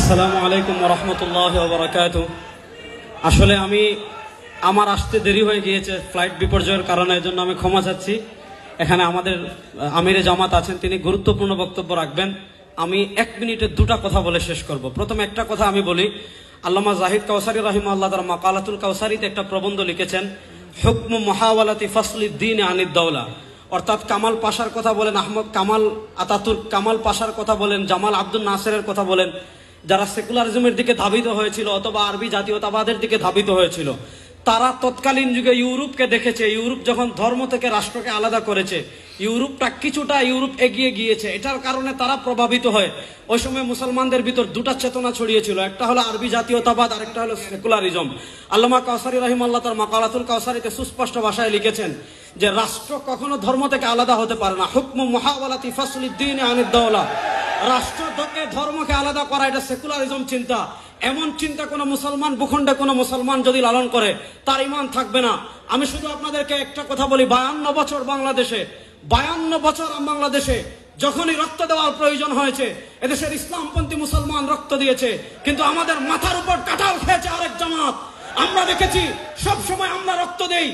আসসালামু আলাইকুম ওয়া রাহমাতুল্লাহি ওয়া বারাকাতুহু। আসলে আমার আসতে দেরি হয়ে গিয়েছে ফ্লাইট বিপর্যয়ের কারণে, এজন্য আমি ক্ষমা চাচ্ছি। এখানে আমাদের আমিরে জামাত আছেন, তিনি গুরুত্বপূর্ণ বক্তব্য রাখবেন। আমি 1 মিনিটে 2টা কথা বলে শেষ করব। প্রথমে একটা কথা আমি বলি, আল্লামা জাহিদ কাউসারী রাহিমাহুল্লাহ তাআলা মাকালাতুল কাউসারীতে একটা প্রবন্ধ লিখেছেন, হুকমু মুহাওয়ালাতি ফাসলিদ্দিন আনিদ দাওলা। অর্থাৎ কামাল পাশার কথা বলেন, আহমদ কামাল আতাতুর্ক কামাল পাশার কথা বলেন, জামাল আব্দুল নাসেরের কথা বলেন, যারা সেকুলারিজমের দিকে ধাবিত হয়েছিল অথবা আরবি জাতীয়তাবাদের দিকে ধাবিত হয়েছিল, তারা তৎকালীন যুগে ইউরোপকে দেখেছে। ইউরোপ যখন ধর্ম থেকে রাষ্ট্রকে আলাদা করেছে, ইউরোপটা কিছুটা এগিয়ে গিয়েছে। এটার কারণে তারা প্রভাবিত হয়। ওই সময় মুসলমানদের ভিতর 2টা চেতনা ছড়িয়েছিল, একটা হলো আরবি জাতীয়তাবাদ, আরেকটা হলো সেকুলারিজম। আল্লামা কাউসারী রাহিমাহুল্লাহ তার মাকালাতুল কাউসারীতে সুস্পষ্ট ভাষায় লিখেছেন যে রাষ্ট্র কখনো ধর্ম থেকে আলাদা হতে পারে না। হুকমু মুহাওয়ালাতি ফাসলিদ্দিন আনিদ দাওলা, রাষ্ট্র থেকে ধর্মকে আলাদা করা, এটা সেকুলারিজম চিন্তা। এমন চিন্তা কোন মুসলমান ভূখণ্ডে কোন মুসলমান যদি লালন করে, তার ঈমান থাকবে না। আমি শুধু আপনাদেরকে একটা কথা বলি, 52 বছর বাংলাদেশে, 52 বছর বাংলাদেশে যখনই রক্ত দেওয়ার প্রয়োজন হয়েছে, এদেশের ইসলামপন্থী মুসলমান রক্ত দিয়েছে, কিন্তু আমাদের মাথার উপর কাঁঠাল খেয়েছে আরেক জামাত। আমরা দেখেছি সব সময় আমরা রক্ত দেই,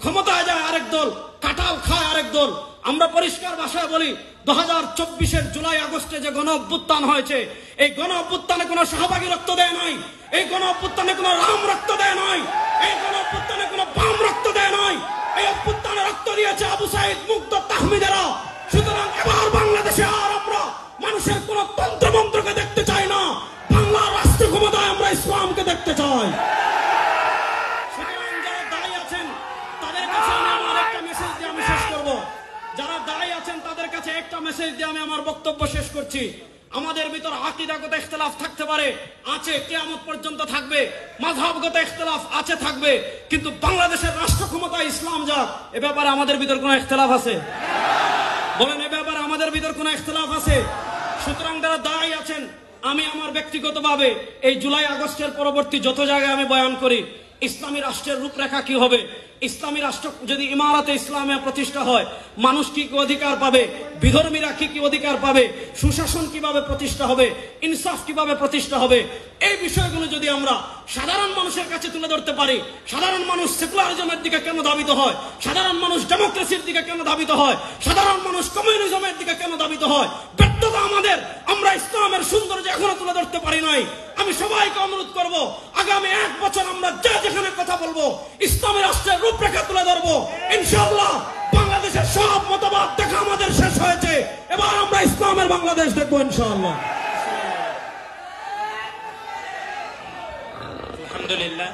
ক্ষমতায় যায় আরেক দল, কাঁঠাল খায় আরেক দল। আমরা পরিষ্কার ভাষায় বলি, 2024-এর জুলাই আগস্টে যে গণ অভ্যুত্থান হয়েছে, এই গণ অভ্যুত্থানে কোনো শাহবাগী রক্ত দেয় নাই, এই গণ অভ্যুত্থানে কোনো রাম রক্ত দেয় নাই, এই গণ অভ্যুত্থানে কোনো বাম রক্ত দেয় নাই, এই অভ্যুত্থানে রক্ত দিয়েছে আবু সাইদ, মুগ্ধ, তাহমিদেরা। সুতরাং এবার বাংলাদেশে আর আমরা মানুষের কোন তন্ত্রমন্ত্রকে দেখতে চাই না, বাংলার রাষ্ট্র ক্ষমতায় আমরা ইসলামকে দেখতে চাই। যারা দায়ী আছেন তাদের কাছে একটা মেসেজ দিয়ে আমি আমার বক্তব্য শেষ করছি। আমাদের ভিতর আকীদাগত ইখতিলাফ থাকতে পারে, আছে, কিয়ামত পর্যন্ত থাকবে। মাযহাবগত ইখতিলাফ আছে, থাকবে, কিন্তু বাংলাদেশের রাষ্ট্র ক্ষমতায় ইসলাম যাক, এ ব্যাপারে আমাদের ভিতর কোনো ইখতিলাফ আছে? বলেন, এ ব্যাপারে আমাদের ভিতর কোনো ইখতিলাফ আছে? সুতরাং যারা দায়ী আছেন, আমি আমার ব্যক্তিগতভাবে এই জুলাই আগস্টের পরবর্তী যত জায়গায় আমি বয়ান করি, ইসলামী রাষ্ট্রের রূপরেখা কি হবে, ইসলামী রাষ্ট্র যদি ইমারতে ইসলামে প্রতিষ্ঠা হয়, মানুষ কি কি অধিকার পাবে, বিধর্মীরা কি কি অধিকার পাবে, সুশাসন কিভাবে প্রতিষ্ঠা হবে, ইনসাফ কিভাবে প্রতিষ্ঠা হবে, এই বিষয়গুলো যদি আমরা সাধারণ মানুষের কাছে তুলে ধরতে পারি, সাধারণ মানুষ সেকুলারিজমের দিকে কেন ধাবিত হয়, সাধারণ মানুষ ডেমোক্রেসির দিকে কেন ধাবিত হয়, সাধারণ মানুষ কমিউনিজমের দিকে কেন ধাবিত হয়, ব্যর্থতা আমাদের, আমরা ইসলামের সৌন্দর্য এখনো তুলে ধরতে পারি নাই। আমি সবাইকে অনুরোধ করব, আগামী 1 বছর আমরা যেখানে কথা বলবো, ইসলামী রাষ্ট্রের রূপরেখা তুলে ধরবো। ইনশাআল্লাহ বাংলাদেশের সব মতবাদ দেখা আমাদের শেষ হয়েছে, এবার আমরা ইসলামের বাংলাদেশ দেখবো ইনশাআল্লাহ। আলহামদুলিল্লাহ।